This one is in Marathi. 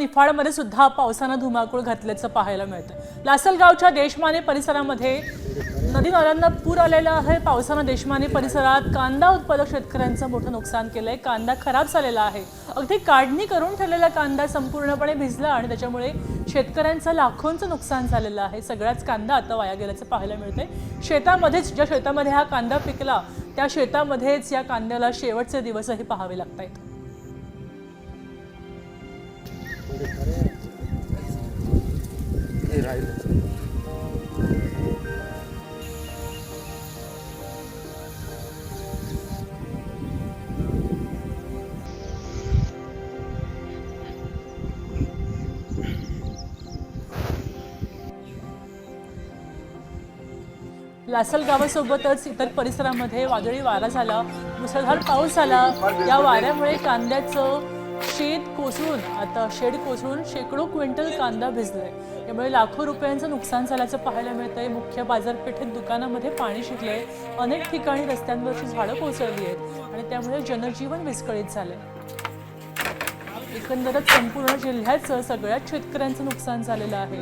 निफाडमध्ये सुद्धा पावसानं धुमाकूळ घातल्याचं पाहायला मिळतं। लासलगावच्या देशमाने परिसरामध्ये नदी नाल्यांना पूर आलेला आहे। पावसानं देशमाने परिसरात कांदा उत्पादक शेतकऱ्यांचं मोठं नुकसान केलंय। कांदा खराब झालेला आहे। अगदी काढणी करून ठेवलेला कांदा संपूर्णपणे भिजला आणि त्याच्यामुळे शेतकऱ्यांचं लाखोंचं नुकसान झालेलं आहे। सगळाच कांदा आता वाया गेल्याचं पाहायला मिळतंय। शेतामध्येच ज्या शेतामध्ये हा कांदा पिकला त्या शेतामध्येच या कांद्याला शेवटचे दिवसही पाहावे लागतायत। लासल गावासोबतच इतर परिसरामध्ये वादळी वारा झाला, मुसळधार पाऊस झाला। या वाऱ्यामुळे कांद्याचं शेड कोसळून शेकडो क्विंटल कांदा भिजलाय। यामुळे लाखो रुपयांचं नुकसान झाल्याचं पाहायला मिळतंय। मुख्य बाजारपेठेत दुकानामध्ये पाणी शिरलंय। अनेक ठिकाणी रस्त्यांवरची झाडं कोसळली आहेत आणि त्यामुळे जनजीवन विस्कळीत झालंय। एकंदरच संपूर्ण जिल्ह्याचं सगळ्याच शेतकऱ्यांचं नुकसान झालेलं आहे।